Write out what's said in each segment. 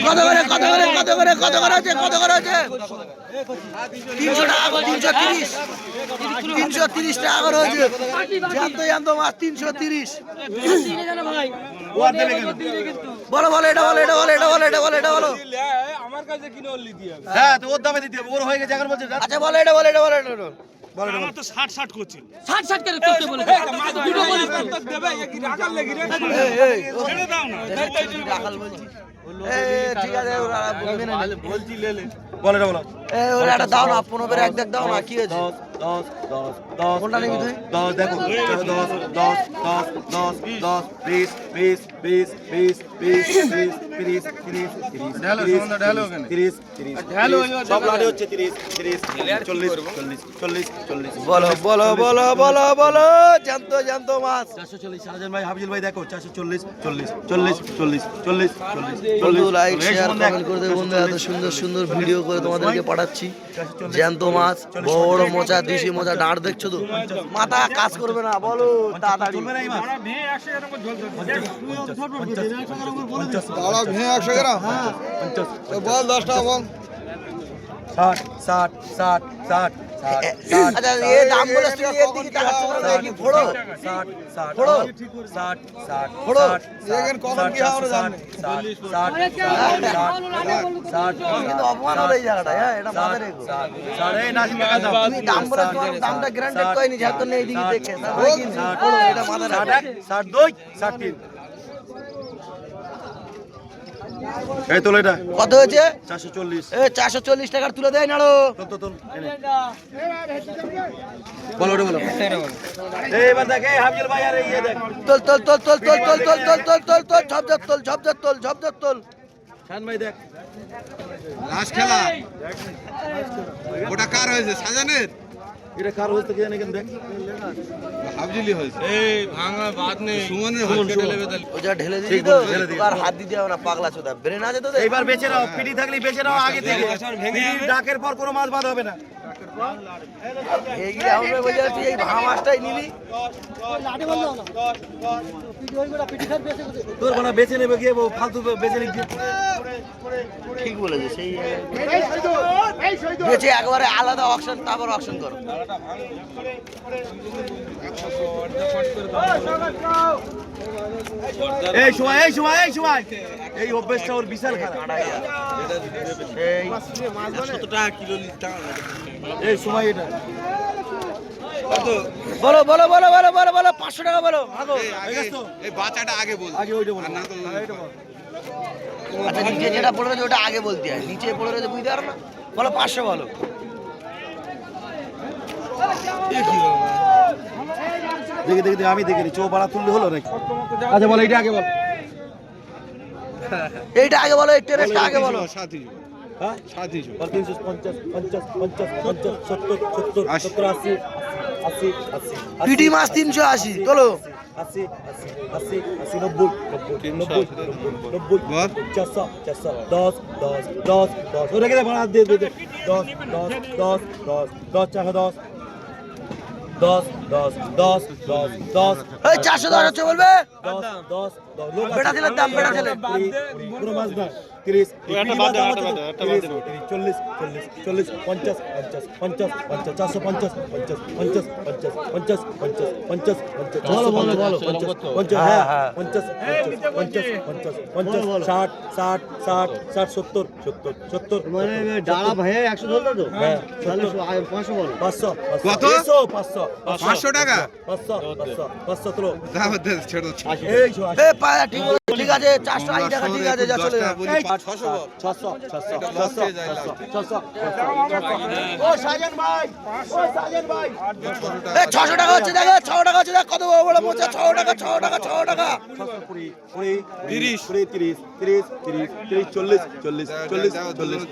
কত করে কত করে কত করে কত করে আছে কত করে আছে 300 টাকা 330 330 টাকা করে হয়েছে জ্যান্ত জ্যান্ত মাছ 330 বলো বলো এটা বলো এটা বলো এটা বলো এটা বলো এটা বলো আমার কাছে কিনে ওর লিতে হবে। হ্যাঁ তো ওর দামে দিতে হবে ওর হয়ে গেছে এখন বলছে আচ্ছা বলো এটা বলো এটা বলো এটা বলো আমার তো 60 করছে 60 করে করতে বলেছে দুটো বলিস তো দেবে কি রাখাল লাগি রে এই ছেড়ে দাও না রাখাল বলছি ঠিক আছে ওরা বলবে না বলছি লেলে বলে বলো ওরা একটা দাও না 15 করে এক দেখ দাও না কি হয়েছে 10 10 কোনটা নিবি তুই 10 দেখো 10 10 20 20 20 20 20 30 30 ঢালো সুন্দর ঢালো ওখানে 30 30 ঢালো সব লাড়ে হচ্ছে 30 30 40 40 40 বলো বলো বলো বলো বলো জ্যান্ত জ্যান্ত মাছ 440 শাহজাহান ভাই হাফিজুল ভাই দেখো 440 40 40 40 40 বন্ধু লাইক শেয়ার কমেন্ট করে দেবে বন্ধু এত সুন্দর সুন্দর ভিডিও করে তোমাদেরকে পাঠাচ্ছি জ্যান্ত মাছ বড় মোচা দেশি মোচা ডাঁড় দেখছো তো মাথা কাজ করবে না বলো তাড়াতাড়ি দাঁড়া ভেঙে 100 গ্রাম বল 10 টাকা বল 60 60 60 60 আচ্ছা এ দাম বলে তুই এর দিকে তাকাচ্ছ না কি ফোড়ো 60 60 ফোড়ো 60 60 ফোড়ো দেখেন কখন কি হবে জানেন 60 কিন্তু অপমান হলো এই জায়গাটা হ্যাঁ এটা মাথায় রেখো তুমি দাম বলে তোমার দামটা গ্যারান্টেড কইনি যেহেতু নেই দিকে দেখে তাহলে কিন্তু ফোড়ো এটা মাথায় রাখো 62 63 এই তো এটা কত হয়েছে 440 এ 440 টাকার তুলে দেয় না তো বলো রে বলো এইবার দেখ এই হাফিজুল ভাই আর এই দেখ তোল তোল তোল তোল তোল তোল তোল তোল তোল তোল তোল ঝপঝপ তোল ঝপঝপ তোল ঝপঝপ তোল শান ভাই দেখ লাস্ট খেলা ওটা কার হয়েছে সাজানের এটা কার হইছে কি জানি কেন দেখ হাফজিলি হয়েছে এই ভাঙা বাদ নেই সুমনের হয়েছে ওটা ঢেলে দিই তো আর হাত দিতে হবে না পাগলা চোদা ব্রেন আছে তো এইবার বেচে নাও পিটি থাকলে বেচে নাও আগে থেকে পিটি ডাকের পর কোনো মাছ বাদ হবে না এইগুলো আমরা বলে তুই এই ভাঙা মাছটাই নিবি তোর বানা বেচে নেবে গিয়ে ফালতু বেচে নিবি ঠিক বলেছে সেই বেচে একবারে আলাদা অকশন তারপর অকশন করো এই সময় এই সময় এই সময় এই অভ্যাসটা ওর বিশাল খারাপ সেই 100 টাকা কিলো লিটার এই সময় এটা বলো বলো বলো বলো বলো বলো 500 টাকা বলো ভাগো এই বাচ্চাটা আগে বল আগে ওইটা বল না তো আচ্ছা নিচে যেটা পড়ে রয়েছে ওটা আগে বলতে হয় নিচে পড়ে রয়েছে বুঝতে পারো না বলো 500 বলো দেখে দেখে আমি দেখিনি চো বাড়া তুললে হলো নাকি আচ্ছা বল এইটা আগে বল এইটা আগে বলো এই টেরেসটা আগে বলো সাথী হ্যাঁ সাথী 50 50 50 50 70 70 70 80 80 80 পিটি মাছ 380 তোলো 80 80 80 90 90 90 400 400 10 10 10 10 ওরে গেলে বাড়া দে দে 10 10 10 10 10 টাকা 10 10 10 10 10 10 এই 410 হচ্ছে বলবে 10 10 10 বেটা ছেলের দাম বেটা ছেলে পুরো মাছ না 30 40 40 40 50 50 50 450 50 50 50 50 50 50 বলো বলো বলো 50 হ্যাঁ 50 50 50 60 60 60 60 70 70 70 মানে ডালা ভাই 100 ধরলো তো হ্যাঁ তাহলে 500 বলো 500 কত? 500 500 টাকা 500 500 তো দাম দে ছেড়ে এই এ পায়া ঠিক আছে 480 টাকা ঠিক আছে যা চলে যা 600 বল 600 ও সাজান ভাই ও সাজান ভাই এ 600 টাকা হচ্ছে দেখো 600 টাকা হচ্ছে দেখ কত বড় বড় মোচা 600 টাকা 600 টাকা 600 টাকা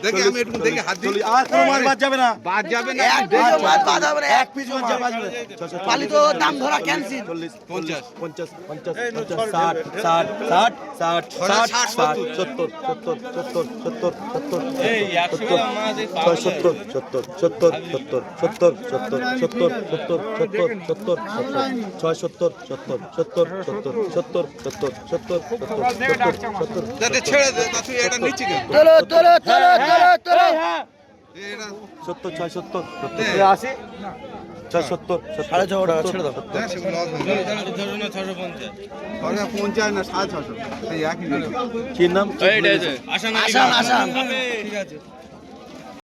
দেখে আমি একটু দেখে হাত দিই আর কোনো মাছ বাদ যাবে না বাদ যাবে না এক পিসও মাছ বাদ হবে না এক পিস মাছ বাদ যাবে পালি তো দাম ধরা ক্যান্সেল 50 50 50 50 60 60 60 ষাট ষাট ষাট সত্তর সত্তর সত্তর সত্তর সত্তর ছয় সত্তর সত্তর সত্তর সত্তর সত্তর সত্তর সত্তর সত্তর সত্তর সত্তর সত্তর ছয় সত্তর সত্তর সত্তর সত্তর সত্তর সত্তর সত্তর সত্তর যাতে ছেড়ে দে তা তুই এটা নিচে কেন তোলো তোলো তোলো তোলো তোলো এটা সত্তর ছয় সত্তর সত্তর আশি ছয় সত্তর 6.5 টাকা ছেড়ে দাও হ্যাঁ সেগুলো ধরো না 650 পঞ্চাশ না 650 সেই একই কি নাম আসান আসান ঠিক আছে